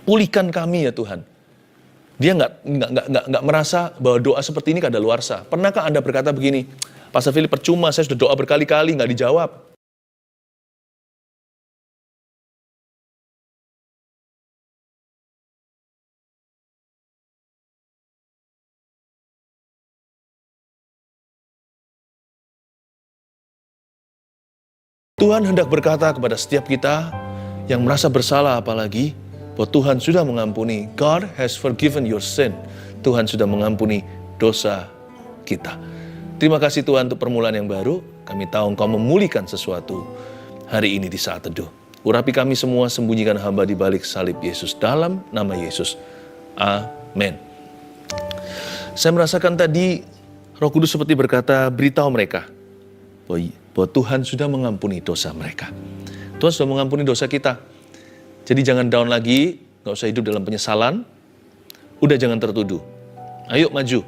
Pulihkan kami ya Tuhan. Dia nggak merasa bahwa doa seperti ini kadaluarsa. Pernahkah Anda berkata begini, Pastor Philip, percuma, saya sudah doa berkali-kali, nggak dijawab. Tuhan hendak berkata kepada setiap kita yang merasa bersalah apalagi, bahwa Tuhan sudah mengampuni. God has forgiven your sin. Tuhan sudah mengampuni dosa kita. Terima kasih Tuhan untuk permulaan yang baru. Kami tahu Engkau memulihkan sesuatu hari ini di saat teduh. Urapi kami semua, sembunyikan hamba di balik salib Yesus. Dalam nama Yesus. Amin. Saya merasakan tadi Roh Kudus seperti berkata, beritahu mereka bahwa Tuhan sudah mengampuni dosa mereka. Tuhan sudah mengampuni dosa kita. Jadi jangan down lagi, gak usah hidup dalam penyesalan. Udah jangan tertuduh. Ayo maju.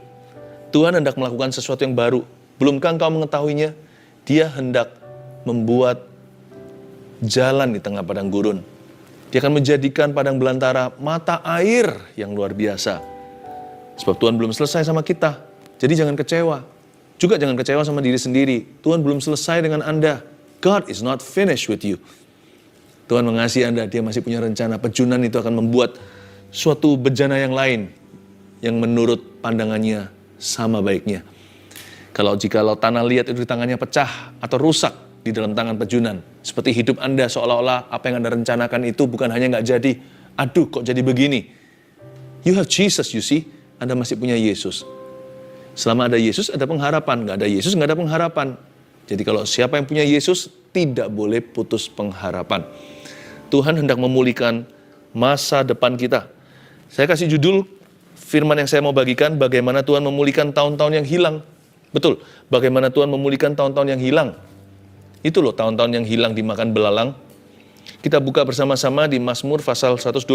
Tuhan hendak melakukan sesuatu yang baru. Belumkah engkau mengetahuinya? Dia hendak membuat jalan di tengah padang gurun. Dia akan menjadikan padang belantara mata air yang luar biasa. Sebab Tuhan belum selesai sama kita. Jadi jangan kecewa. Juga jangan kecewa sama diri sendiri. Tuhan belum selesai dengan Anda. God is not finished with you. Tuhan mengasihi Anda, Dia masih punya rencana. Pejunan itu akan membuat suatu bejana yang lain, yang menurut pandangannya sama baiknya. Jikalau tanah liat itu di tangannya pecah atau rusak di dalam tangan pejunan, seperti hidup Anda seolah-olah apa yang Anda rencanakan itu bukan hanya nggak jadi, aduh kok jadi begini. You have Jesus, you see. Anda masih punya Yesus. Selama ada Yesus ada pengharapan, nggak ada Yesus nggak ada pengharapan. Jadi kalau siapa yang punya Yesus tidak boleh putus pengharapan. Tuhan hendak memulihkan masa depan kita. Saya kasih judul firman yang saya mau bagikan, bagaimana Tuhan memulihkan tahun-tahun yang hilang. Betul, bagaimana Tuhan memulihkan tahun-tahun yang hilang. Itu loh tahun-tahun yang hilang dimakan belalang. Kita buka bersama-sama di Mazmur pasal 126.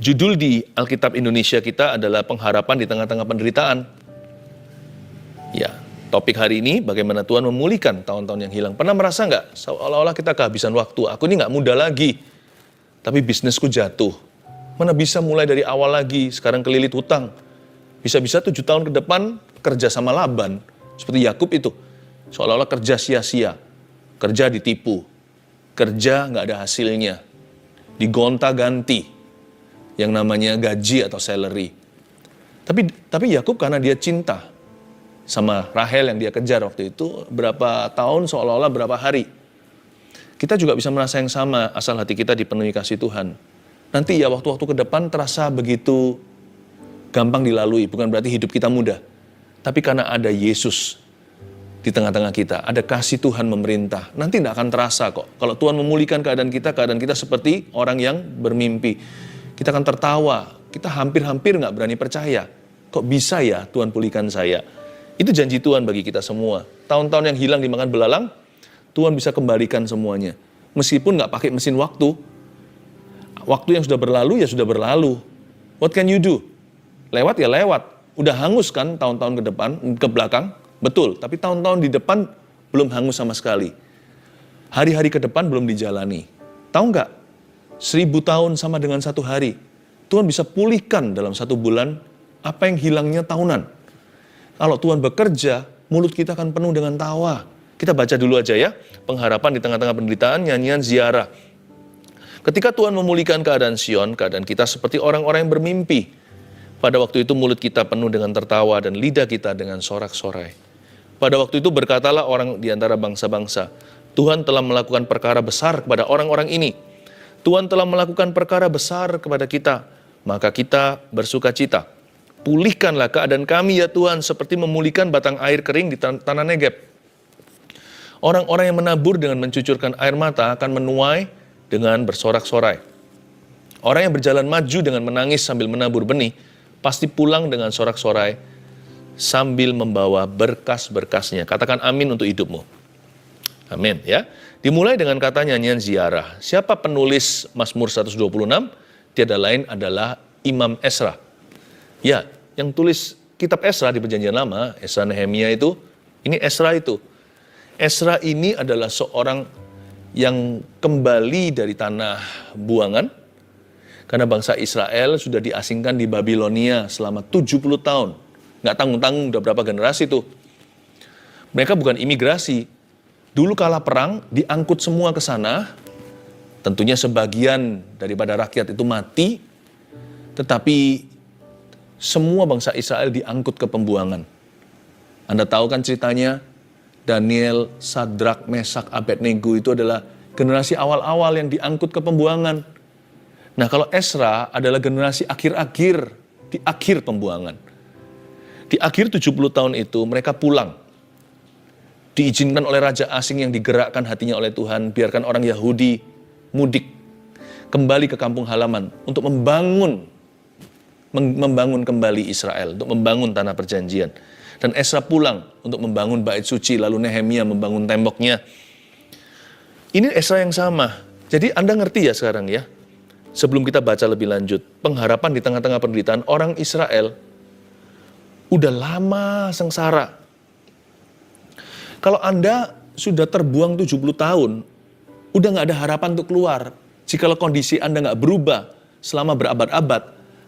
Judul di Alkitab Indonesia kita adalah pengharapan di tengah-tengah penderitaan. Ya, topik hari ini bagaimana Tuhan memulihkan tahun-tahun yang hilang. Pernah merasa nggak seolah-olah kita kehabisan waktu? Aku ini nggak muda lagi, tapi bisnisku jatuh. Mana bisa mulai dari awal lagi, sekarang kelilit hutang. Bisa-bisa 7 tahun ke depan kerja sama Laban, seperti Yakub itu. Seolah-olah kerja sia-sia, kerja ditipu, kerja nggak ada hasilnya, digonta-ganti yang namanya gaji atau salary. Tapi Yakub karena dia cinta sama Rahel yang dia kejar waktu itu, berapa tahun seolah-olah berapa hari. Kita juga bisa merasa yang sama asal hati kita dipenuhi kasih Tuhan. Nanti ya waktu-waktu ke depan terasa begitu gampang dilalui, bukan berarti hidup kita mudah. Tapi karena ada Yesus di tengah-tengah kita, ada kasih Tuhan memerintah, nanti tidak akan terasa kok. Kalau Tuhan memulihkan keadaan kita seperti orang yang bermimpi. Kita akan tertawa, kita hampir-hampir nggak berani percaya. Kok bisa ya Tuhan pulihkan saya? Itu janji Tuhan bagi kita semua. Tahun-tahun yang hilang dimakan belalang, Tuhan bisa kembalikan semuanya. Meskipun nggak pakai mesin waktu. Waktu yang sudah berlalu ya sudah berlalu. What can you do? Lewat ya lewat. Udah hangus kan tahun-tahun ke belakang? Betul, tapi tahun-tahun di depan belum hangus sama sekali. Hari-hari ke depan belum dijalani. Tahu nggak? 1000 tahun sama dengan 1 hari. Tuhan bisa pulihkan dalam 1 bulan apa yang hilangnya tahunan. Kalau Tuhan bekerja, mulut kita akan penuh dengan tawa. Kita baca dulu aja ya, pengharapan di tengah-tengah penderitaan, nyanyian ziarah. Ketika Tuhan memulihkan keadaan Sion, keadaan kita seperti orang-orang yang bermimpi. Pada waktu itu mulut kita penuh dengan tertawa dan lidah kita dengan sorak-sorai. Pada waktu itu berkatalah orang di antara bangsa-bangsa, Tuhan telah melakukan perkara besar kepada orang-orang ini. Tuhan telah melakukan perkara besar kepada kita, maka kita bersukacita. Pulihkanlah keadaan kami ya Tuhan, seperti memulihkan batang air kering di tanah Negeb. Orang-orang yang menabur dengan mencucurkan air mata akan menuai dengan bersorak-sorai. Orang yang berjalan maju dengan menangis sambil menabur benih, pasti pulang dengan sorak-sorai sambil membawa berkas-berkasnya. Katakan amin untuk hidupmu. Amin ya. Dimulai dengan kata nyanyian ziarah. Siapa penulis Mazmur 126? Tiada lain adalah Imam Esra. Ya, yang tulis kitab Esra di Perjanjian Lama, Esra Nehemia itu, ini Esra itu. Esra ini adalah seorang yang kembali dari tanah buangan, Karena bangsa Israel sudah diasingkan di Babilonia selama 70 tahun. Nggak tanggung-tanggung udah berapa generasi tuh. Mereka bukan imigrasi. Dulu kala perang, diangkut semua ke sana. Tentunya sebagian daripada rakyat itu mati. Tetapi semua bangsa Israel diangkut ke pembuangan. Anda tahu kan ceritanya? Daniel, Sadrak, Mesak, Abednego itu adalah generasi awal-awal yang diangkut ke pembuangan. Nah, kalau Ezra adalah generasi akhir-akhir, di akhir pembuangan. Di akhir 70 tahun itu mereka pulang. Diizinkan oleh raja asing yang digerakkan hatinya oleh Tuhan, biarkan orang Yahudi mudik kembali ke kampung halaman untuk membangun kembali Israel, untuk membangun tanah perjanjian. Dan Ezra pulang untuk membangun bait suci, lalu Nehemia membangun temboknya. Ini Ezra yang sama. Jadi Anda ngerti ya sekarang ya, sebelum kita baca lebih lanjut, pengharapan di tengah-tengah penderitaan orang Israel udah lama sengsara. Kalau Anda sudah terbuang 70 tahun, udah nggak ada harapan untuk keluar. Jikalau kondisi Anda nggak berubah selama berabad-abad,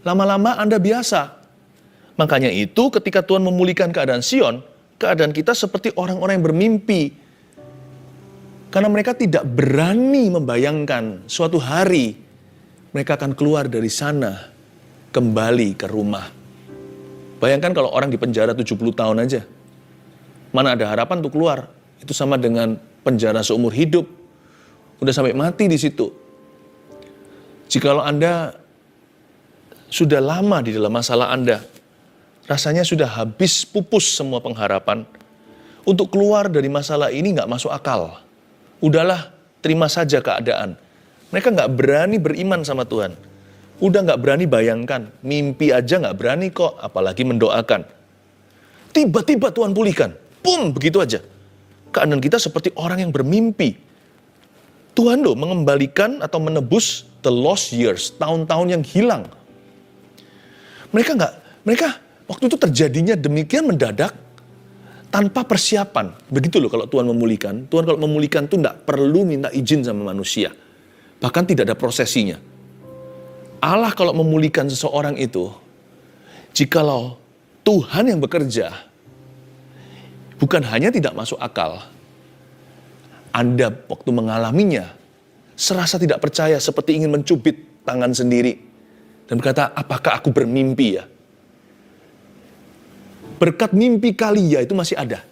lama-lama Anda biasa. Makanya itu ketika Tuhan memulihkan keadaan Sion, keadaan kita seperti orang-orang yang bermimpi. Karena mereka tidak berani membayangkan suatu hari mereka akan keluar dari sana, kembali ke rumah. Bayangkan kalau orang di penjara 70 tahun aja. Mana ada harapan untuk keluar? Itu sama dengan penjara seumur hidup. Udah sampai mati di situ. Jikalau Anda sudah lama di dalam masalah Anda, rasanya sudah habis pupus semua pengharapan. Untuk keluar dari masalah ini nggak masuk akal. Udahlah, terima saja keadaan. Mereka nggak berani beriman sama Tuhan. Udah nggak berani bayangkan, mimpi aja nggak berani kok, apalagi mendoakan. Tiba-tiba Tuhan pulihkan. Pum, begitu aja. Keadaan kita seperti orang yang bermimpi. Tuhan loh mengembalikan atau menebus the lost years, tahun-tahun yang hilang. Mereka waktu itu terjadinya demikian mendadak, tanpa persiapan. Begitu loh kalau Tuhan memulihkan. Tuhan kalau memulihkan tuh nggak perlu minta izin sama manusia. Bahkan tidak ada prosesinya. Allah kalau memulihkan seseorang itu, jikalau Tuhan yang bekerja, bukan hanya tidak masuk akal, Anda waktu mengalaminya, serasa tidak percaya seperti ingin mencubit tangan sendiri. Dan berkata, apakah aku bermimpi ya? Berkat mimpi kali ya itu masih ada.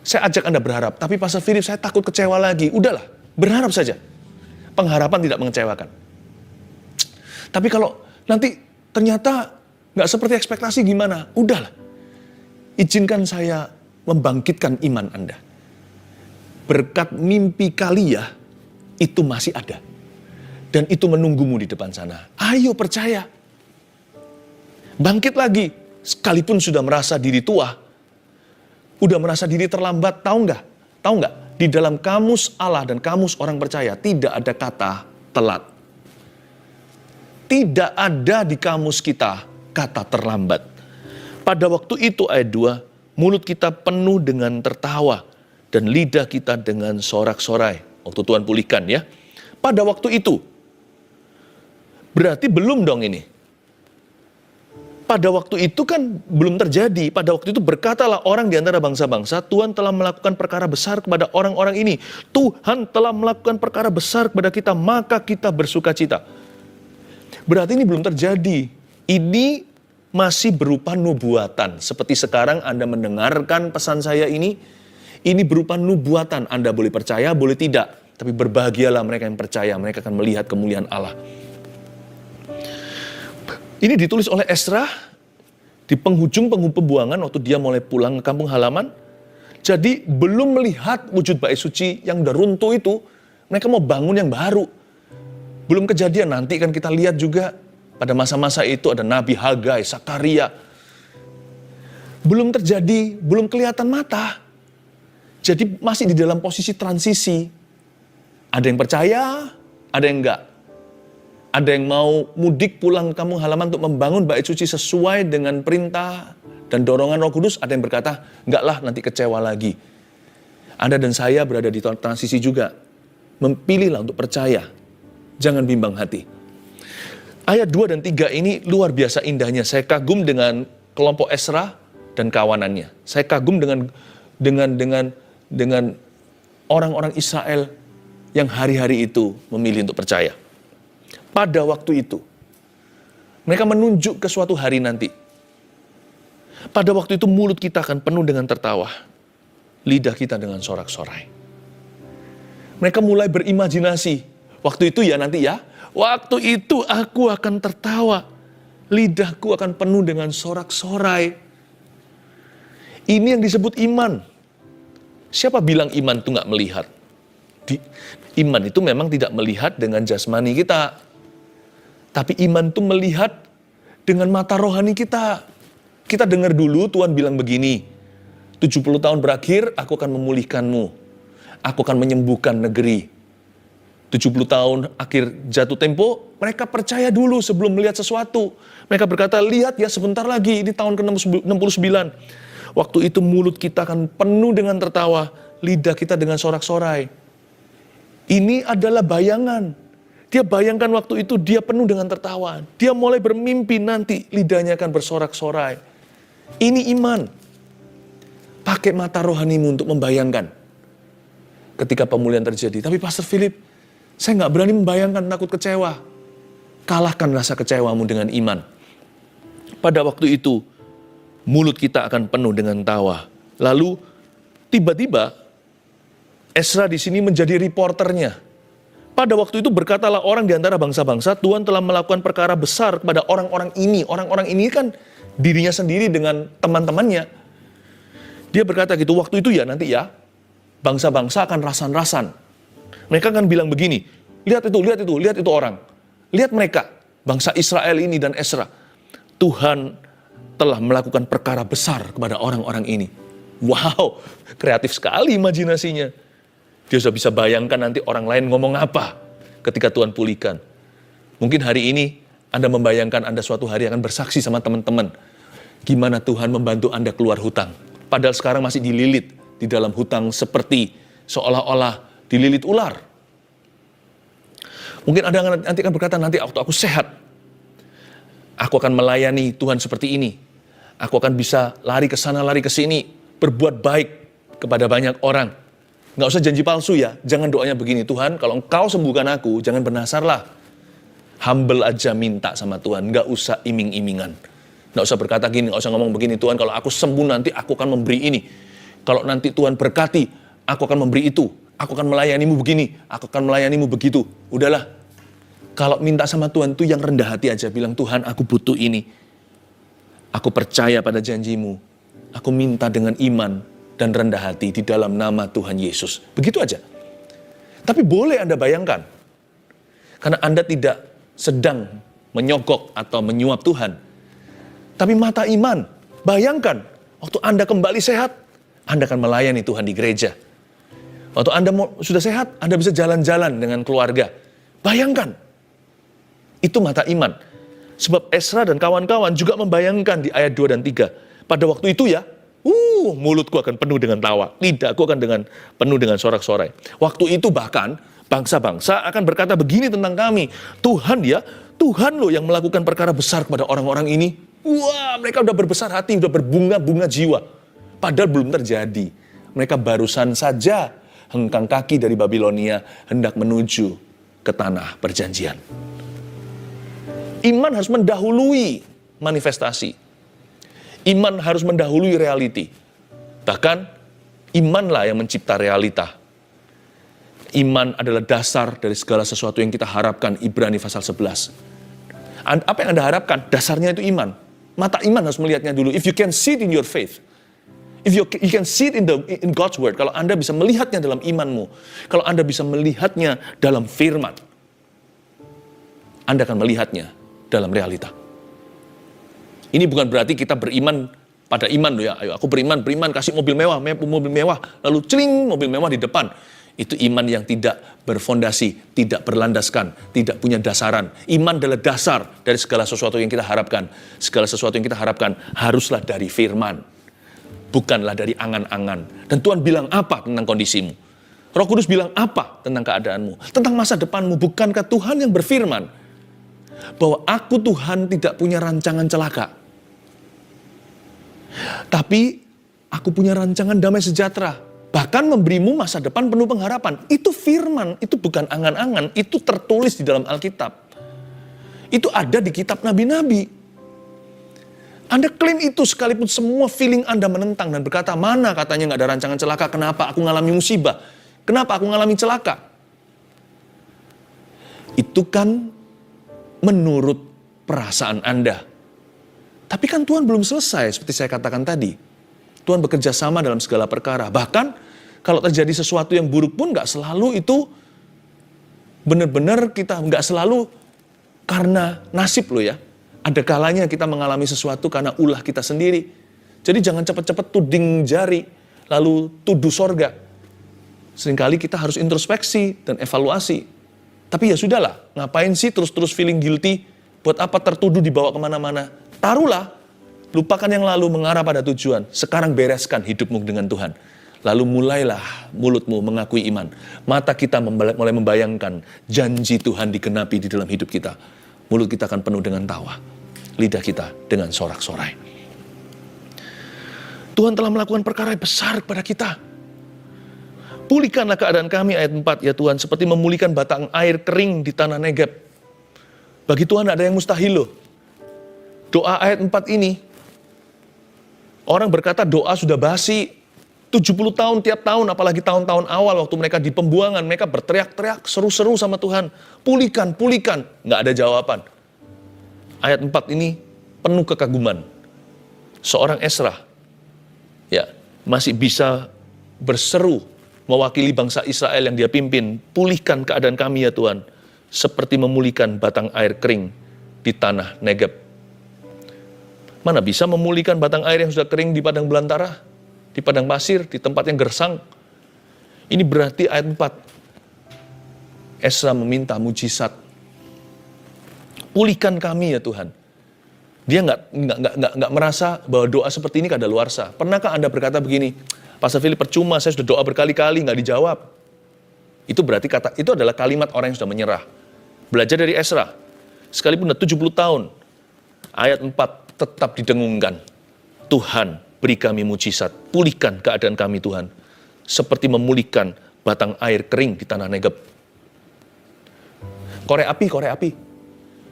Saya ajak Anda berharap, tapi Pastor Philip saya takut kecewa lagi. Udahlah, berharap saja. Pengharapan tidak mengecewakan. Tapi kalau nanti ternyata nggak seperti ekspektasi gimana? Udahlah. Izinkan saya membangkitkan iman Anda. Berkat mimpi kalian itu masih ada. Dan itu menunggumu di depan sana. Ayo percaya. Bangkit lagi. Sekalipun sudah merasa diri tua. Udah merasa diri terlambat. Tahu nggak? Tahu nggak? Di dalam kamus Allah dan kamus orang percaya tidak ada kata telat. Tidak ada di kamus kita kata terlambat. Pada waktu itu ayat 2, mulut kita penuh dengan tertawa dan lidah kita dengan sorak-sorai. Waktu Tuhan pulihkan ya. Pada waktu itu. Berarti belum dong ini. Pada waktu itu kan belum terjadi. Pada waktu itu berkatalah orang di antara bangsa-bangsa, Tuhan telah melakukan perkara besar kepada orang-orang ini. Tuhan telah melakukan perkara besar kepada kita, maka kita bersukacita. Berarti ini belum terjadi. Ini masih berupa nubuatan. Seperti sekarang Anda mendengarkan pesan saya ini berupa nubuatan. Anda boleh percaya, boleh tidak. Tapi berbahagialah mereka yang percaya, mereka akan melihat kemuliaan Allah. Ini ditulis oleh Ezra di penghujung pembuangan waktu dia mulai pulang ke kampung halaman. Jadi belum melihat wujud bait suci yang udah runtuh itu, mereka mau bangun yang baru. Belum kejadian, nanti kan kita lihat juga pada masa-masa itu ada Nabi Hagai, Sakaria. Belum terjadi, belum kelihatan mata. Jadi masih di dalam posisi transisi. Ada yang percaya, ada yang enggak. Ada yang mau mudik pulang ke kampung halaman untuk membangun bait suci sesuai dengan perintah dan dorongan Roh Kudus. Ada yang berkata, enggak lah nanti kecewa lagi. Anda dan saya berada di transisi juga. Memilihlah untuk percaya. Jangan bimbang hati. Ayat 2 dan 3 ini luar biasa indahnya. Saya kagum dengan kelompok Ezra dan kawanannya. Saya kagum dengan orang-orang Israel yang hari-hari itu memilih untuk percaya. Pada waktu itu, mereka menunjuk ke suatu hari nanti. Pada waktu itu mulut kita akan penuh dengan tertawa, lidah kita dengan sorak-sorai. Mereka mulai berimajinasi. Waktu itu ya nanti ya, waktu itu aku akan tertawa, lidahku akan penuh dengan sorak-sorai. Ini yang disebut iman. Siapa bilang iman itu nggak melihat? Iman itu memang tidak melihat dengan jasmani kita. Tapi iman itu melihat dengan mata rohani kita. Kita dengar dulu Tuhan bilang begini, 70 tahun berakhir, aku akan memulihkanmu. Aku akan menyembuhkan negeri. 70 tahun akhir jatuh tempo, mereka percaya dulu sebelum melihat sesuatu. Mereka berkata, lihat ya sebentar lagi, ini tahun ke-69. Waktu itu mulut kita akan penuh dengan tertawa, lidah kita dengan sorak-sorai. Ini adalah bayangan. Dia bayangkan waktu itu dia penuh dengan tertawa. Dia mulai bermimpi nanti lidahnya akan bersorak-sorai. Ini iman. Pakai mata rohanimu untuk membayangkan ketika pemulihan terjadi. Tapi Pastor Philip, saya nggak berani membayangkan, takut kecewa. Kalahkan rasa kecewamu dengan iman. Pada waktu itu, mulut kita akan penuh dengan tawa. Lalu, tiba-tiba, Ezra di sini menjadi reporternya. Pada waktu itu berkatalah orang di antara bangsa-bangsa, Tuhan telah melakukan perkara besar kepada orang-orang ini. Orang-orang ini kan dirinya sendiri dengan teman-temannya. Dia berkata gitu, waktu itu ya nanti ya, bangsa-bangsa akan rasan-rasan. Mereka akan bilang begini, lihat itu orang. Lihat mereka, bangsa Israel ini dan Ezra. Tuhan telah melakukan perkara besar kepada orang-orang ini. Wow, kreatif sekali imajinasinya. Dia sudah bisa bayangkan nanti orang lain ngomong apa ketika Tuhan pulihkan. Mungkin hari ini Anda membayangkan Anda suatu hari akan bersaksi sama teman-teman. Gimana Tuhan membantu Anda keluar hutang. Padahal sekarang masih dililit di dalam hutang seperti seolah-olah dililit ular. Mungkin Anda nanti akan berkata, nanti waktu aku sehat, aku akan melayani Tuhan seperti ini. Aku akan bisa lari ke sana, lari ke sini, berbuat baik kepada banyak orang. Nggak usah janji palsu ya, jangan doanya begini, Tuhan kalau Engkau sembuhkan aku, jangan bernasarlah. Humble aja minta sama Tuhan, nggak usah iming-imingan. Nggak usah berkata gini, nggak usah ngomong begini, Tuhan kalau aku sembuh nanti aku akan memberi ini. Kalau nanti Tuhan berkati, aku akan memberi itu. Aku akan melayanimu begini, aku akan melayanimu begitu. Udahlah, kalau minta sama Tuhan itu yang rendah hati aja, bilang Tuhan aku butuh ini. Aku percaya pada janjimu, aku minta dengan iman dan rendah hati di dalam nama Tuhan Yesus. Begitu aja. Tapi boleh Anda bayangkan, karena Anda tidak sedang menyogok atau menyuap Tuhan. Tapi mata iman, bayangkan, waktu Anda kembali sehat, Anda akan melayani Tuhan di gereja. Waktu Anda sudah sehat, Anda bisa jalan-jalan dengan keluarga. Bayangkan, itu mata iman. Sebab Ezra dan kawan-kawan juga membayangkan di ayat 2 dan 3. Pada waktu itu ya, mulutku akan penuh dengan tawa, lidahku akan penuh dengan sorak-sorai. Waktu itu bahkan bangsa-bangsa akan berkata begini tentang kami, Tuhan loh yang melakukan perkara besar kepada orang-orang ini. Wah, mereka udah berbesar hati, udah berbunga-bunga jiwa. Padahal belum terjadi. Mereka barusan saja hengkang kaki dari Babilonia hendak menuju ke tanah perjanjian. Iman harus mendahului manifestasi. Iman harus mendahului reality. Bahkan, imanlah yang mencipta realita. Iman adalah dasar dari segala sesuatu yang kita harapkan, Ibrani pasal 11. Apa yang Anda harapkan? Dasarnya itu iman. Mata iman harus melihatnya dulu. If you can see it in your faith, if you can see it in God's word, kalau Anda bisa melihatnya dalam imanmu, kalau Anda bisa melihatnya dalam firman, Anda akan melihatnya dalam realita. Ini bukan berarti kita beriman pada iman loh ya. Ayo aku beriman, kasih mobil mewah, lalu celing mobil mewah di depan. Itu iman yang tidak berfondasi, tidak berlandaskan, tidak punya dasaran. Iman adalah dasar dari segala sesuatu yang kita harapkan. Segala sesuatu yang kita harapkan haruslah dari firman, bukanlah dari angan-angan. Dan Tuhan bilang apa tentang kondisimu? Roh Kudus bilang apa tentang keadaanmu? Tentang masa depanmu. Bukankah Tuhan yang berfirman bahwa aku Tuhan tidak punya rancangan celaka, tapi aku punya rancangan damai sejahtera. Bahkan memberimu masa depan penuh pengharapan. Itu firman, itu bukan angan-angan. Itu tertulis di dalam Alkitab. Itu ada di kitab nabi-nabi. Anda klaim itu sekalipun semua feeling Anda menentang dan berkata, mana katanya nggak ada rancangan celaka, kenapa aku ngalami musibah? Kenapa aku ngalami celaka? Itu kan menurut perasaan Anda. Tapi kan Tuhan belum selesai seperti saya katakan tadi. Tuhan bekerja sama dalam segala perkara. Bahkan kalau terjadi sesuatu yang buruk pun nggak selalu itu benar-benar kita nggak selalu karena nasib loh ya. Ada kalanya kita mengalami sesuatu karena ulah kita sendiri. Jadi jangan cepat-cepat tuding jari lalu tuduh sorga. Seringkali kita harus introspeksi dan evaluasi. Tapi ya sudahlah, ngapain sih terus-terus feeling guilty? Buat apa tertuduh dibawa kemana-mana? Taruhlah, lupakan yang lalu, mengarah pada tujuan. Sekarang bereskan hidupmu dengan Tuhan. Lalu mulailah mulutmu mengakui iman. Mata kita mulai membayangkan janji Tuhan digenapi di dalam hidup kita. Mulut kita akan penuh dengan tawa. Lidah kita dengan sorak-sorai. Tuhan telah melakukan perkara yang besar kepada kita. Pulihkanlah keadaan kami, ayat 4, ya Tuhan, seperti memulihkan batang air kering di tanah Negeb. Bagi Tuhan ada yang mustahil loh. Doa ayat 4 ini, orang berkata doa sudah basi, 70 tahun tiap tahun, apalagi tahun-tahun awal waktu mereka di pembuangan, mereka berteriak-teriak, seru-seru sama Tuhan. Pulihkan, pulihkan. Nggak ada jawaban. Ayat 4 ini penuh kekaguman. Seorang Ezra, ya, masih bisa berseru, mewakili bangsa Israel yang dia pimpin, pulihkan keadaan kami ya Tuhan, seperti memulihkan batang air kering di tanah Negeb. Mana bisa memulihkan batang air yang sudah kering di padang belantara, di padang pasir, di tempat yang gersang. Ini berarti ayat 4, Ezra meminta mujizat. Pulihkan kami ya Tuhan. Dia nggak merasa bahwa doa seperti ini kadaluarsa. Pernahkah Anda berkata begini, Pastor Philip, percuma, saya sudah doa berkali-kali, nggak dijawab. Itu berarti itu adalah kalimat orang yang sudah menyerah. Belajar dari Ezra. Sekalipun sudah 70 tahun, ayat 4 tetap didengungkan. Tuhan, beri kami mujizat, pulihkan keadaan kami Tuhan. Seperti memulihkan batang air kering di tanah Negeb. Korek api.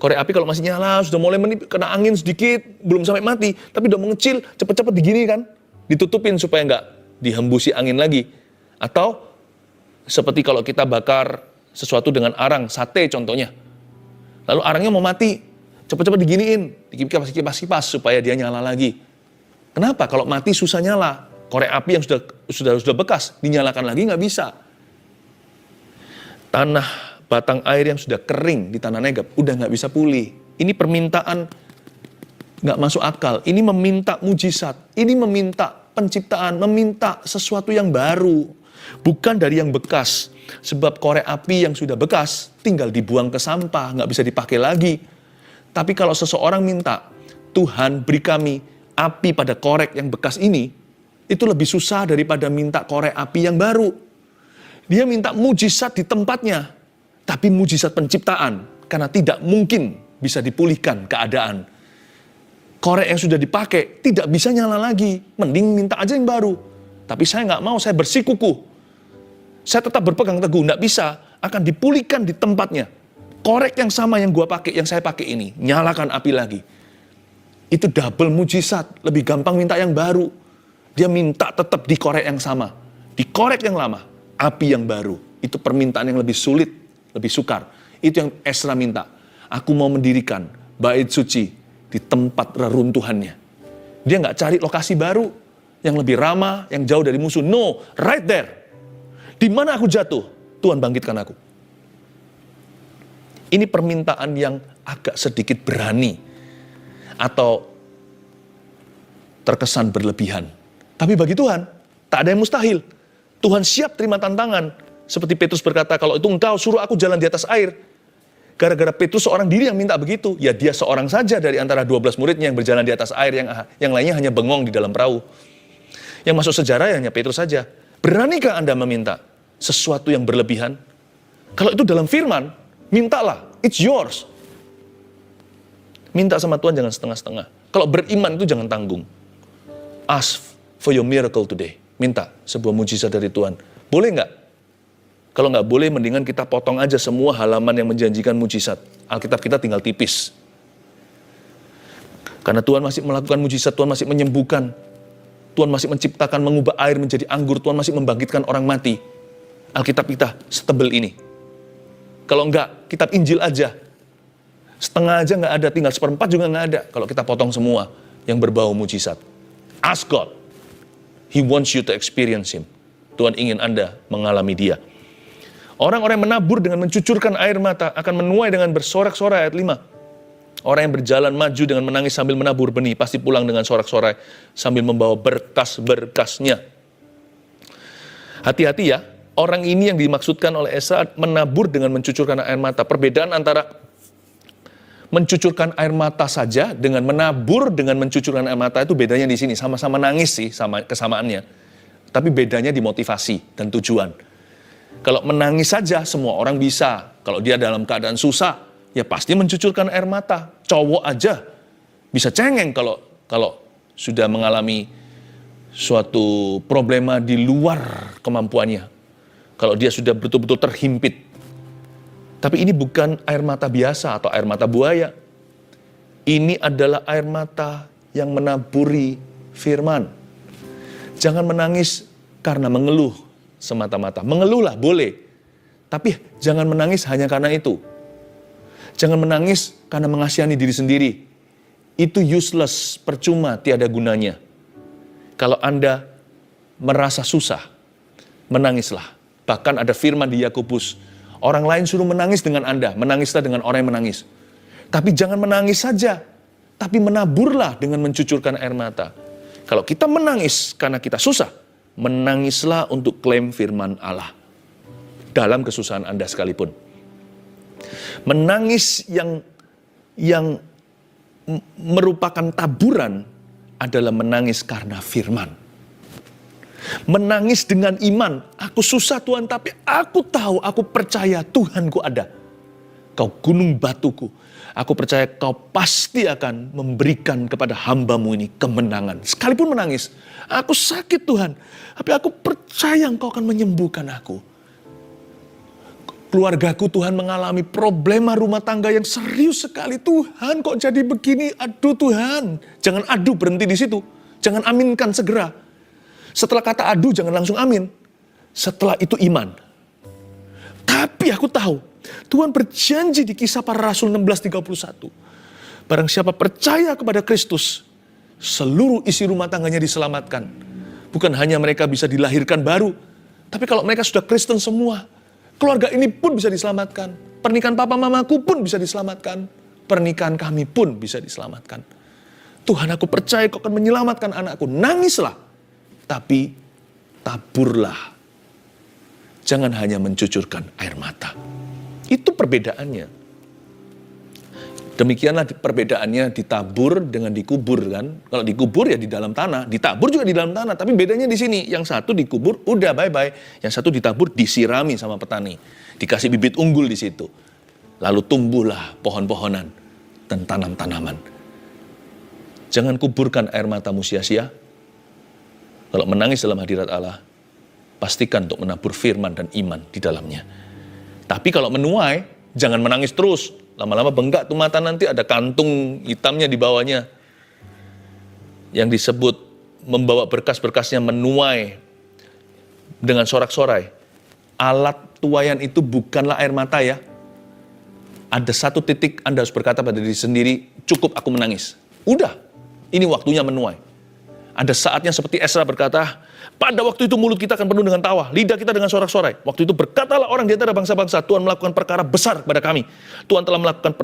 Korek api kalau masih nyala, sudah mulai kena angin sedikit, belum sampai mati, tapi udah mengecil, cepat-cepat digini kan. Ditutupin supaya nggak dihembusi angin lagi. Atau seperti kalau kita bakar sesuatu dengan arang, sate contohnya. Lalu arangnya mau mati, cepat-cepat diginiin, dikipas-kipas supaya dia nyala lagi. Kenapa? Kalau mati susah nyala. Korek api yang sudah bekas, dinyalakan lagi nggak bisa. Tanah batang air yang sudah kering di tanah Negeb, udah nggak bisa pulih. Ini permintaan nggak masuk akal. Ini meminta mujizat. Ini meminta penciptaan, meminta sesuatu yang baru, bukan dari yang bekas. Sebab korek api yang sudah bekas tinggal dibuang ke sampah, nggak bisa dipakai lagi. Tapi kalau seseorang minta, Tuhan beri kami api pada korek yang bekas ini, itu lebih susah daripada minta korek api yang baru. Dia minta mujizat di tempatnya, tapi mujizat penciptaan, karena tidak mungkin bisa dipulihkan keadaan. Korek yang sudah dipakai tidak bisa nyala lagi. Mending minta aja yang baru. Tapi saya nggak mau, saya bersikukuh. Saya tetap berpegang teguh, nggak bisa. Akan dipulihkan di tempatnya. Korek yang sama yang saya pakai ini, nyalakan api lagi. Itu double mujizat. Lebih gampang minta yang baru. Dia minta tetap di korek yang sama. Di korek yang lama, api yang baru. Itu permintaan yang lebih sulit, lebih sukar. Itu yang Ezra minta. Aku mau mendirikan bait suci di tempat reruntuhannya. Dia nggak cari lokasi baru, yang lebih ramah, yang jauh dari musuh. No, right there. Di mana aku jatuh, Tuhan bangkitkan aku. Ini permintaan yang agak sedikit berani, atau terkesan berlebihan. Tapi bagi Tuhan, tak ada yang mustahil. Tuhan siap terima tantangan. Seperti Petrus berkata, kalau itu engkau suruh aku jalan di atas air. Gara-gara Petrus seorang diri yang minta begitu, ya dia seorang saja dari antara 12 muridnya yang berjalan di atas air, yang lainnya hanya bengong di dalam perahu. Yang masuk sejarah hanya Petrus saja. Beranikah Anda meminta? sesuatu yang berlebihan? Kalau itu dalam firman, mintalah, it's yours. Minta sama Tuhan jangan setengah-setengah. Kalau beriman itu jangan tanggung. Ask for your miracle today. Minta sebuah mujizat dari Tuhan. Boleh nggak? Kalau nggak boleh, mendingan kita potong aja semua halaman yang menjanjikan mujizat. Alkitab kita tinggal tipis. Karena Tuhan masih melakukan mujizat, Tuhan masih menyembuhkan. Tuhan masih menciptakan, mengubah air menjadi anggur. Tuhan masih membangkitkan orang mati. Alkitab kita setebel ini. Kalau enggak, kitab Injil aja. Setengah aja nggak ada, tinggal 1/4 juga nggak ada. Kalau kita potong semua yang berbau mujizat. Ask God. He wants you to experience Him. Tuhan ingin Anda mengalami Dia. Orang-orang yang menabur dengan mencucurkan air mata akan menuai dengan bersorak-sorai, ayat 5. Orang yang berjalan maju dengan menangis sambil menabur benih pasti pulang dengan sorak-sorai sambil membawa berkas-berkasnya. Hati-hati ya, orang ini yang dimaksudkan oleh Esra menabur dengan mencucurkan air mata. Perbedaan antara mencucurkan air mata saja dengan menabur dengan mencucurkan air mata itu bedanya di sini. Sama-sama nangis sih, sama kesamaannya. Tapi bedanya di motivasi dan tujuan. Kalau menangis saja semua orang bisa. Kalau dia dalam keadaan susah, ya pasti mencucurkan air mata. Cowok aja bisa cengeng kalau sudah mengalami suatu problema di luar kemampuannya. Kalau dia sudah betul-betul terhimpit. Tapi ini bukan air mata biasa atau air mata buaya. Ini adalah air mata yang menaburi firman. Jangan menangis karena mengeluh semata-mata. Mengeluhlah boleh. Tapi jangan menangis hanya karena itu. Jangan menangis karena mengasihani diri sendiri. Itu useless, percuma, tiada gunanya. Kalau Anda merasa susah, menangislah. Bahkan ada firman di Yakobus, orang lain suruh menangis dengan Anda, menangislah dengan orang yang menangis. Tapi jangan menangis saja, tapi menaburlah dengan mencucurkan air mata. Kalau kita menangis karena kita susah, menangislah untuk klaim firman Allah. Dalam kesusahan Anda sekalipun. Menangis yang merupakan taburan adalah menangis karena firman. Menangis dengan iman. Aku susah Tuhan, tapi aku tahu, aku percaya Tuhanku ada. Kau gunung batuku. Aku percaya kau pasti akan memberikan kepada hamba-Mu ini kemenangan. Sekalipun menangis. Aku sakit Tuhan, tapi aku percaya Engkau akan menyembuhkan aku. Keluargaku Tuhan mengalami problema rumah tangga yang serius sekali. Tuhan kok jadi begini? Aduh Tuhan. Jangan aduh berhenti di situ. Jangan aminkan segera. Setelah kata aduh jangan langsung amin. Setelah itu iman. Tapi aku tahu Tuhan berjanji di Kisah Para Rasul 16:31. Barang siapa percaya kepada Kristus, seluruh isi rumah tangganya diselamatkan. Bukan hanya mereka bisa dilahirkan baru, tapi kalau mereka sudah Kristen semua, keluarga ini pun bisa diselamatkan. Pernikahan papa mamaku pun bisa diselamatkan. Pernikahan kami pun bisa diselamatkan. Tuhan, aku percaya Kau akan menyelamatkan anakku. Nangislah, tapi taburlah. Jangan hanya mencucurkan air mata. Itu perbedaannya. Demikianlah perbedaannya ditabur dengan dikubur kan. Kalau dikubur ya di dalam tanah, ditabur juga di dalam tanah. Tapi bedanya di sini, yang satu dikubur udah bye-bye, yang satu ditabur disirami sama petani, dikasih bibit unggul di situ. Lalu tumbuhlah pohon-pohonan dan tanam-tanaman. Jangan kuburkan air matamu sia-sia. Kalau menangis dalam hadirat Allah, pastikan untuk menabur firman dan iman di dalamnya. Tapi kalau menuai, jangan menangis terus. Lama-lama bengkak tuh mata, nanti ada kantung hitamnya di bawahnya. Yang disebut membawa berkas-berkasnya menuai dengan sorak-sorai. Alat tuaian itu bukanlah air mata ya. Ada satu titik Anda harus berkata pada diri sendiri, cukup aku menangis. Udah, ini waktunya menuai. Ada saatnya seperti Esra berkata, pada waktu itu mulut kita akan penuh dengan tawa, lidah kita dengan sorak-sorai. Waktu itu berkatalah orang di antara bangsa-bangsa, Tuhan melakukan perkara besar kepada kami. Tuhan telah melakukan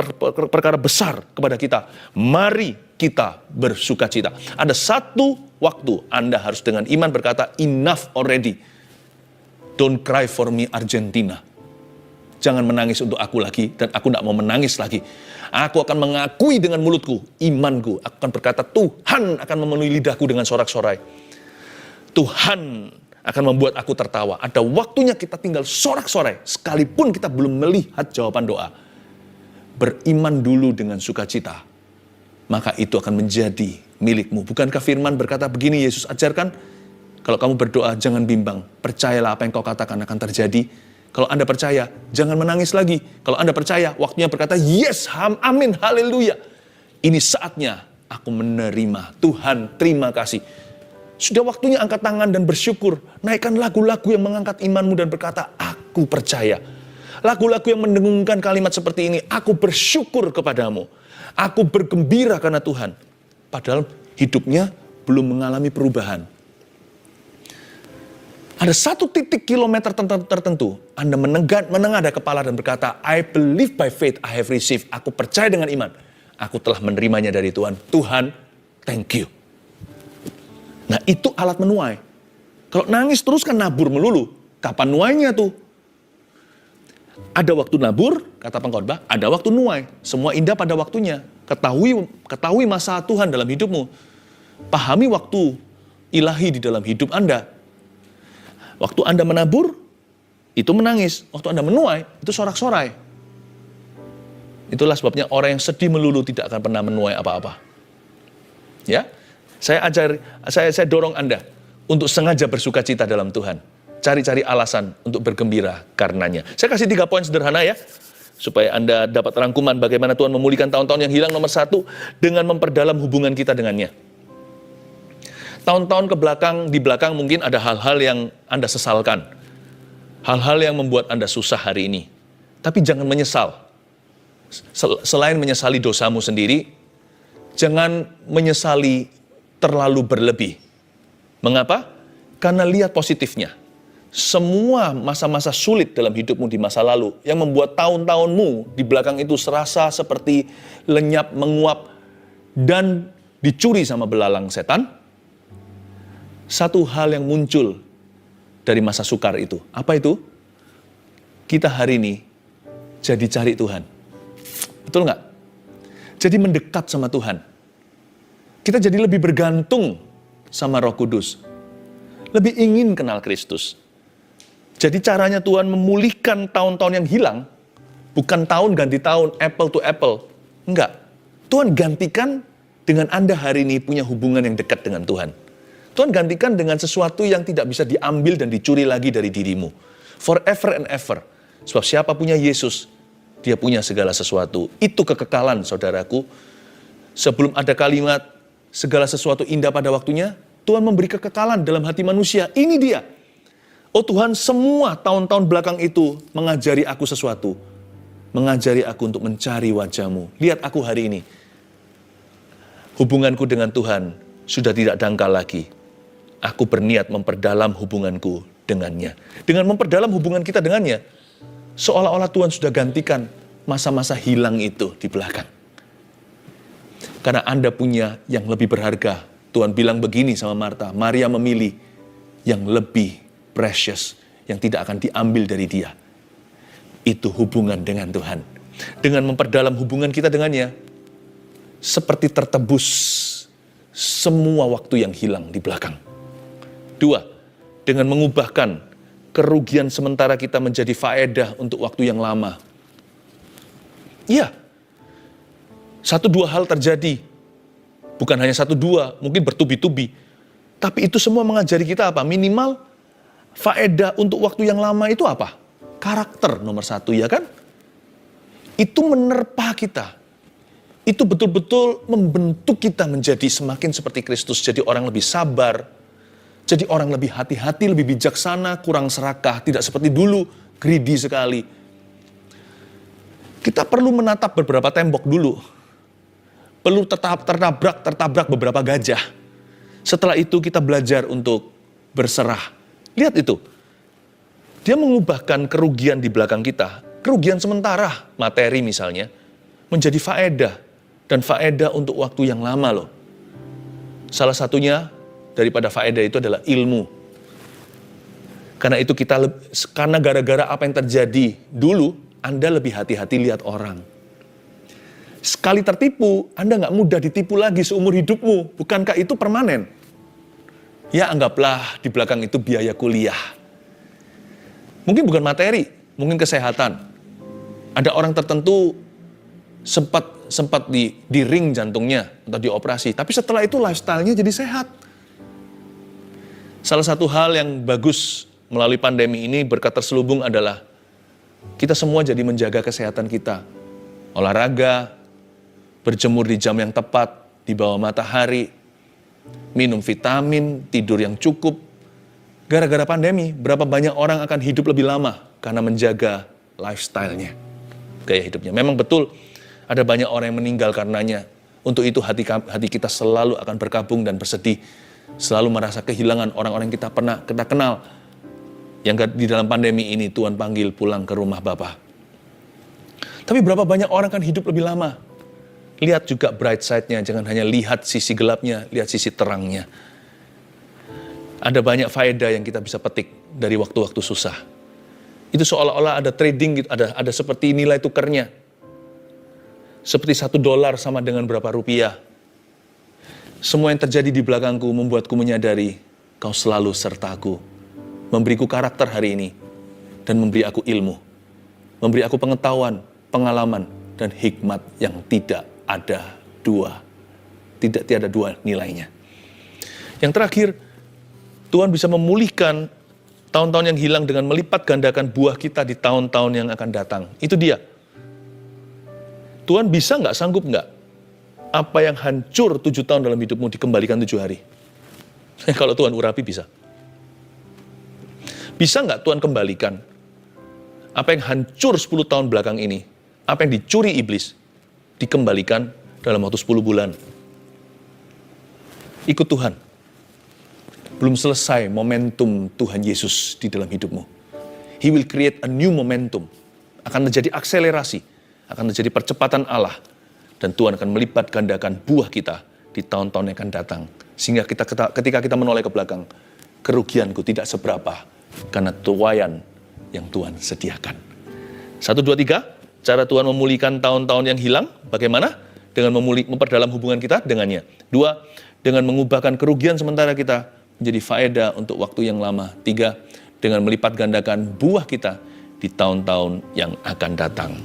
perkara besar kepada kita. Mari kita bersukacita. Ada satu waktu Anda harus dengan iman berkata, enough already. Don't cry for me Argentina. Jangan menangis untuk aku lagi, dan aku tidak mau menangis lagi. Aku akan mengakui dengan mulutku, imanku. Aku akan berkata, Tuhan akan memenuhi lidahku dengan sorak-sorai. Tuhan akan membuat aku tertawa. Ada waktunya kita tinggal sorak-sorai, sekalipun kita belum melihat jawaban doa. Beriman dulu dengan sukacita, maka itu akan menjadi milikmu. Bukankah firman berkata begini, Yesus ajarkan, kalau kamu berdoa jangan bimbang, percayalah apa yang kau katakan akan terjadi. Kalau Anda percaya, jangan menangis lagi. Kalau Anda percaya, waktunya berkata, yes, amin, haleluya. Ini saatnya aku menerima. Tuhan, terima kasih. Sudah waktunya angkat tangan dan bersyukur. Naikkan lagu-lagu yang mengangkat imanmu dan berkata, aku percaya. Lagu-lagu yang mendengungkan kalimat seperti ini, aku bersyukur kepadamu. Aku bergembira karena Tuhan. Padahal hidupnya belum mengalami perubahan. Ada satu titik kilometer tertentu, Anda menengadah kepala dan berkata, I believe by faith I have received. Aku percaya dengan iman. Aku telah menerimanya dari Tuhan. Tuhan, thank you. Nah, itu alat menuai. Kalau nangis terus kan nabur melulu. Kapan nuainya tuh? Ada waktu nabur, kata pengkhotbah, ada waktu nuai. Semua indah pada waktunya. Ketahui masa Tuhan dalam hidupmu. Pahami waktu ilahi di dalam hidup Anda. Waktu Anda menabur, itu menangis. Waktu Anda menuai, itu sorak-sorai. Itulah sebabnya orang yang sedih melulu tidak akan pernah menuai apa-apa. Ya? Saya dorong Anda untuk sengaja bersuka cita dalam Tuhan. Cari-cari alasan untuk bergembira karenanya. Saya kasih 3 poin sederhana ya, supaya Anda dapat rangkuman bagaimana Tuhan memulihkan tahun-tahun yang hilang. Nomor 1, dengan memperdalam hubungan kita dengannya. Tahun-tahun di belakang mungkin ada hal-hal yang Anda sesalkan. Hal-hal yang membuat Anda susah hari ini. Tapi jangan menyesal. Selain menyesali dosamu sendiri, jangan menyesali terlalu berlebih. Mengapa? Karena lihat positifnya. Semua masa-masa sulit dalam hidupmu di masa lalu yang membuat tahun-tahunmu di belakang itu serasa seperti lenyap, menguap, dan dicuri sama belalang setan. Satu hal yang muncul dari masa sukar itu. Apa itu? Kita hari ini jadi cari Tuhan. Betul nggak? Jadi mendekat sama Tuhan. Kita jadi lebih bergantung sama Roh Kudus. Lebih ingin kenal Kristus. Jadi caranya Tuhan memulihkan tahun-tahun yang hilang, bukan tahun ganti tahun, apple to apple. Enggak. Tuhan gantikan dengan Anda hari ini punya hubungan yang dekat dengan Tuhan. Tuhan gantikan dengan sesuatu yang tidak bisa diambil dan dicuri lagi dari dirimu. Forever and ever. Sebab siapa punya Yesus, dia punya segala sesuatu. Itu kekekalan, saudaraku. Sebelum ada kalimat, segala sesuatu indah pada waktunya, Tuhan memberi kekekalan dalam hati manusia. Ini dia. Oh Tuhan, semua tahun-tahun belakang itu mengajari aku sesuatu. Mengajari aku untuk mencari wajah-Mu. Lihat aku hari ini. Hubunganku dengan Tuhan sudah tidak dangkal lagi. Aku berniat memperdalam hubunganku dengannya. Dengan memperdalam hubungan kita dengannya, seolah-olah Tuhan sudah gantikan masa-masa hilang itu di belakang. Karena Anda punya yang lebih berharga. Tuhan bilang begini sama Marta, Maria memilih yang lebih precious, yang tidak akan diambil dari dia. Itu hubungan dengan Tuhan. Dengan memperdalam hubungan kita dengannya, seperti tertebus semua waktu yang hilang di belakang. 2, dengan mengubahkan kerugian sementara kita menjadi faedah untuk waktu yang lama. Iya, 1-2 hal terjadi. Bukan hanya 1-2, mungkin bertubi-tubi. Tapi itu semua mengajari kita apa? Minimal faedah untuk waktu yang lama itu apa? Karakter nomor 1, ya kan? Itu menerpa kita. Itu betul-betul membentuk kita menjadi semakin seperti Kristus. Jadi orang lebih sabar. Jadi orang lebih hati-hati, lebih bijaksana, kurang serakah. Tidak seperti dulu, greedy sekali. Kita perlu menatap beberapa tembok dulu. Perlu tertabrak beberapa gajah. Setelah itu kita belajar untuk berserah. Lihat itu. Dia mengubahkan kerugian di belakang kita. Kerugian sementara, materi misalnya, menjadi faedah. Dan faedah untuk waktu yang lama loh. Salah satunya daripada faedah itu adalah ilmu. Karena itu karena gara-gara apa yang terjadi dulu, Anda lebih hati-hati lihat orang. Sekali tertipu, Anda nggak mudah ditipu lagi seumur hidupmu. Bukankah itu permanen? Ya anggaplah di belakang itu biaya kuliah. Mungkin bukan materi, mungkin kesehatan. Ada orang tertentu sempat di ring jantungnya atau dioperasi, tapi setelah itu lifestyle-nya jadi sehat. Salah satu hal yang bagus melalui pandemi ini berkat terselubung adalah kita semua jadi menjaga kesehatan kita. Olahraga, berjemur di jam yang tepat, di bawah matahari, minum vitamin, tidur yang cukup. Gara-gara pandemi, berapa banyak orang akan hidup lebih lama karena menjaga lifestyle-nya, gaya hidupnya. Memang betul, ada banyak orang yang meninggal karenanya. Untuk itu hati kita selalu akan berkabung dan bersedih. Selalu merasa kehilangan orang-orang yang kita kenal. Yang di dalam pandemi ini Tuhan panggil pulang ke rumah Bapa. Tapi berapa banyak orang kan hidup lebih lama. Lihat juga bright side-nya, jangan hanya lihat sisi gelapnya, lihat sisi terangnya. Ada banyak faedah yang kita bisa petik dari waktu-waktu susah. Itu seolah-olah ada trading, gitu, ada seperti nilai tukarnya. Seperti $1 sama dengan berapa rupiah. Semua yang terjadi di belakangku membuatku menyadari, Kau selalu sertaku. Memberiku karakter hari ini, dan memberi aku ilmu. Memberi aku pengetahuan, pengalaman, dan hikmat yang tidak ada dua. Tiada dua nilainya. Yang terakhir, Tuhan bisa memulihkan tahun-tahun yang hilang dengan melipat gandakan buah kita di tahun-tahun yang akan datang. Itu dia. Tuhan bisa nggak, sanggup nggak? Apa yang hancur 7 tahun dalam hidupmu dikembalikan 7 hari? Kalau Tuhan urapi bisa. Bisa nggak Tuhan kembalikan apa yang hancur 10 tahun belakang ini, apa yang dicuri iblis, dikembalikan dalam waktu 10 bulan. Ikut Tuhan. Belum selesai momentum Tuhan Yesus di dalam hidupmu. He will create a new momentum. Akan terjadi akselerasi, akan terjadi percepatan Allah. Dan Tuhan akan melipat gandakan buah kita di tahun-tahun yang akan datang. Sehingga ketika kita menoleh ke belakang, kerugianku tidak seberapa karena tuaian yang Tuhan sediakan. 1, 2, 3, cara Tuhan memulihkan tahun-tahun yang hilang, bagaimana? Dengan memperdalam hubungan kita dengannya. 2, dengan mengubahkan kerugian sementara kita menjadi faedah untuk waktu yang lama. 3, dengan melipat gandakan buah kita di tahun-tahun yang akan datang.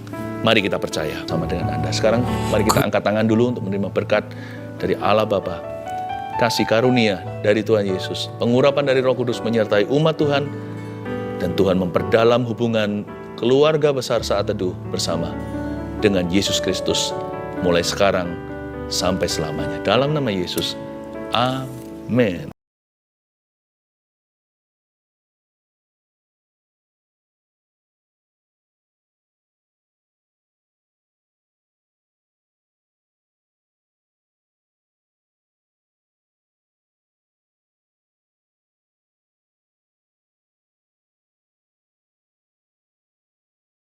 Mari kita percaya sama dengan Anda. Sekarang mari kita angkat tangan dulu untuk menerima berkat dari Allah Bapa, kasih karunia dari Tuhan Yesus, pengurapan dari Roh Kudus menyertai umat Tuhan, dan Tuhan memperdalam hubungan keluarga besar saat teduh bersama dengan Yesus Kristus mulai sekarang sampai selamanya. Dalam nama Yesus, amin.